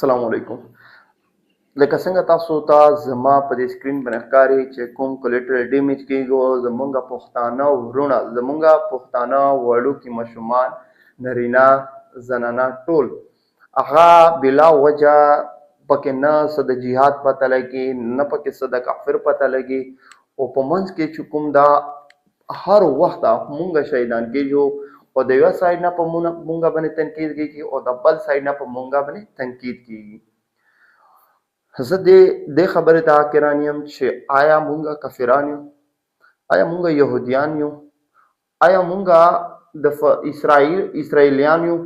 السلام علیکم. لکه څنګه تاسو ته زما په دې سکرین باندې ښکاري چې کوم کولیټرل ډیمیج کېږي او زمونږ پښتانه ورونه زمونږ پښتانه وړوکي ماشومان نرینه زنانه ټول هغه بلا وجه پکې نه څه د جهاد پته لګي نه پکې څه د کافر پته لګي او په منځ کې چې کوم دا هر وخت مونږ شهیدان کېږو او د یوه سایډ نه په مونږ باندې تنقید کېږي او د بل سایډ نه په مونږ باندې تنقید کېږي. زه دې خبرې ته حاکران یم چې آیا مونږ کافران یو؟ آیا مونږ یهودیان یو؟ آیا مونږ د اسرائیلیان یو؟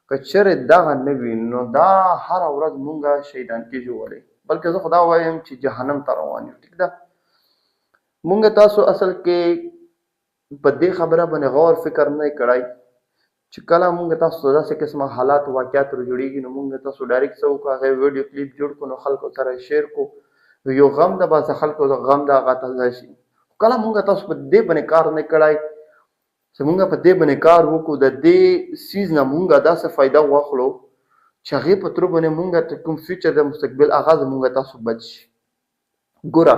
که چېرې دغه نه وي نو دا هره ورځ مونږ شهیدان کېږو ولې؟ بلکې زه خو دا وایم چې جهنم ته روان یو. ټیک ده، مونږ تاسو اصل کې په دې خبره باندې غور فکر نه کړی چې کله مونږ تاسو ته داسې قسمه حالات واقعیات جوړېږي نو مونږ تاسو ډایرکټ څه وکړو، هغه ویډیو کلیپ جوړ کړو، نو خلکو سره شیر کړو، یو غم د باسه خلکو د غم د هغه تازه شي. کله مونږ تاسو په دې باندې کار نه کړی چې مونږ په دې باندې کار وکړو، د دې سیز نه مونږ داسې فایده واخلو چې هغې په تر باندې مونږ کوم فیوچر د مستقبل هغه زمونږ تاسو بچ شي. ګوره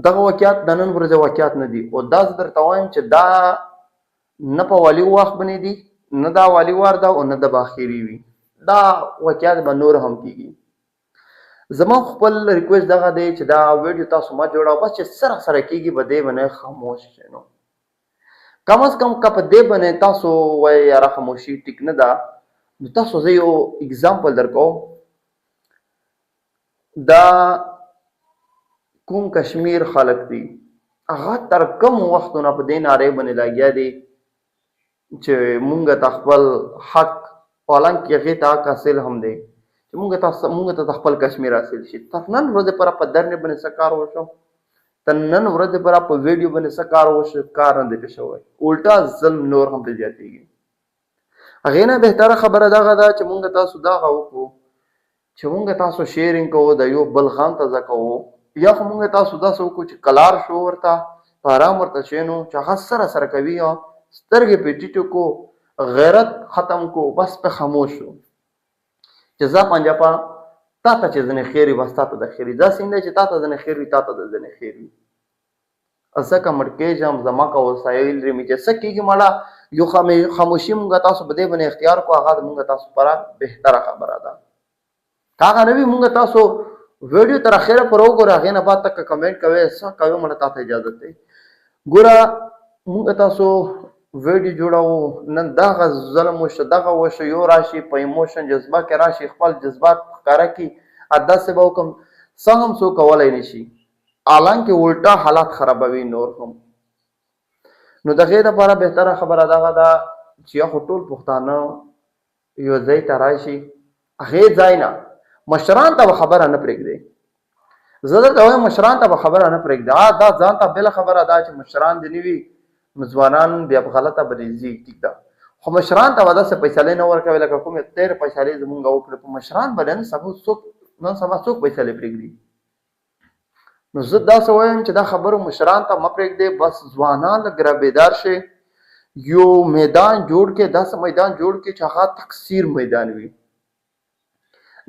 دغه واقعیات د نن ورځې واقعیات نه دي او دا زه درته وایم چې دا نه په والي وخت باندې دي، نه دا والي وار ده او نه د باخري وي. دا واقعیات به نور هم کېږي. زما خپل ریکویسټ دغه دی چې دا ویډیو تاسو ما جوړاو، بس چې سره سره کېږي په دې باندې خاموش شئ. نو کم از کم که په دې باندې تاسو وایئ یاره خاموشي ټیک نه ده، نو تاسو زه یو اګزامپل درکوم. دا کوم کشمیر خلک دي هغه تر کوم وختونه په دې نارې باندې لګیا دي چې مونږ ته خپل حق، حالانکې هغې ته حق حاصل هم دی چې مونږ ته خپل کشمیر حاصل شي. تر نن ورځې پوره په درنې باندې څه کار وشو، تر نن ورځې پوره په ویډیو باندې څه کار وشو، کار نه دی پېښ شوی، الټا ظلم نور هم پرې زیاتېږي. هغې نه بهتره خبره دغه ده چې مونږ تاسو دغه وکړو چې مونږ تاسو شیرینګ کوو، د یو بل غم تازه کوو، یا خو مونږ تاسو داسې وکړو چې کلار شو ورته په ارام ورته کښېنو چې هغه سره سره کوي او سترګې پې ټیټو کو، غیرت ختم کو، بس پې خاموش شو چې زه پنجاپه تا ته چې ځنې خیر وي بس تا ته د خیر وي. داسې نه دی چې تا ته ځنې خیر وي تا ته د ځنې خیر وي. زه که مړ کېږم زما که وسایل رمي چې څه کېږي مړه یو خاموشي مونږ تاسو په دې باندې اختیار کړو، هغه مونږ تاسو لپاره بهتره خبره ده. که هغه نه وي مونږ تاسو ویډیو تر اخره پورې وګورئ، هغې نه بعد تک کمنټ کوئ څه کوئ مړه تا ته اجازت دی. ګوره مونږ تاسو ویډیو جوړوو، نن دغه ظلم وشو دغه وشو، یو راشي په ایموشن جذبه کې راشي خپل جذبات ښکاره کړي، داسې به وکړم څه هم څوک کولی نه شي، حالانکې الټا حالات خرابوي نور هم. نو د هغې دپاره بهتره خبره دغه ده چې یا خو ټول پښتانه یو ځای ته راشي، هغې ځای نه مشران ته به خبره نه پرېږدي. زه درته وایم مشران ته به خبره نه پرېږدي. دا ځان ته بله خبره ده چې مشران دې نه وي نو ځوانان بیا په غلطه باندې ځي، ټیک ده، خو مشران ته به داسې فیصلې نه ورکوي لکه کومې تېرې فیصلې زمونږ وکړې. په مشران باندې نن سبا څوک فیصلې پرېږدي؟ نو زه داسې وایم چې دا خبرو مشران ته مه پرېږدئ، بس ځوانان لږ رابېدار شي، یو میدان جوړ کړي، داسې میدان جوړ کړي چې هغه تکثیر میدان وي،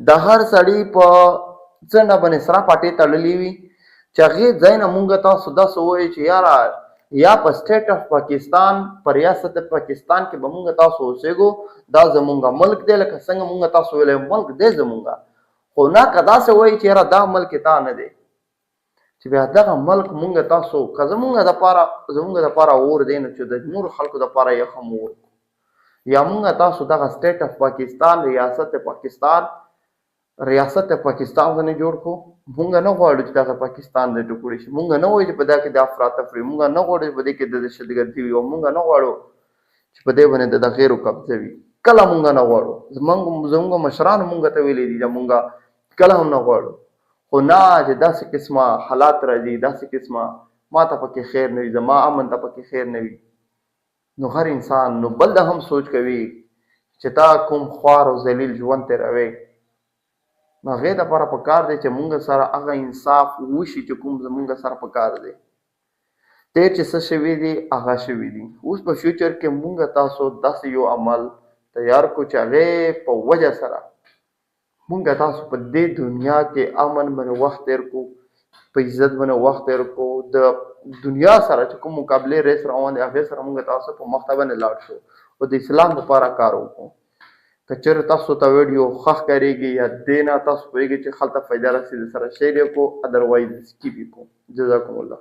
د هر سړي په څنډه باندې سره پاټې تړلې وي چې هغې ځای نه مونږ تاسو داسې ووایو چې یاره یا په سټیټ اف پاکستان په ریاست پاکستان کې به مونږ تاسو اوسېږو، دا زمونږ ملک دی، لکه څنګه مونږ تاسو ویلی ملک دی زمونږ، خو نه که داسې وایي چې یاره دا ملک تا نه دی چې بیا دغه ملک مونږ تاسو که زمونږ دپاره اور دی نو چې د نورو خلکو دپاره یې هم اور، یا مونږ تاسو دغه سټیټ اف پاکستان ریاست پاکستان ځنې جوړ کړو. مونږ نه غواړو چې دغه پاکستان د ټوکړې شي، مونږ نه وایو چې په دا کې د افراطفري، مونږ نه غواړو چې په دې کې د دهشتګردي وي، او مونږ نه غواړو چې په دې باندې د غیرو قبضه وي، کله مونږ نه غواړو. زمونږ مشرانو مونږ ته ویلي دي چې مونږ کله هم نه غواړو، خو نه چې داسې قسمه حالات راځي، داسې قسمه ما ته پکې خیر نه وي، زما امن ته پکې خیر نه وي، نو هر انسان نو بل د هم سوچ کوي چې تا کوم خوار او ذلیل ژوند تېروې. نو هغې دپاره پکار دی چې مونږ سره هغه انصاف وشي چې کوم زمونږ سره پکار دی. تېر چې څه شوي دي هغه شوي دي، اوس په فیوچر کې مونږ تاسو داسې یو عمل تیار کړو چې هغې په وجه سره مونږ تاسو په دې دنیا کې امن باندې وخت تیر کو، په عزت باندې وخت تیر کو، د دنیا سره چې کوم مقابلې ریس روان دي هغې سره مونږ تاسو په مخته باندې لاړ شو او د اسلام لپاره کار وکړو. که چېرې تاسو ته ویډیو ښه ښکارېږي یا دې نه تاسو پوهېږئ چې خلک ته فایده رسي د سره شیر یې کو، ادروایز سکیپ یې کو. جزاکم الله.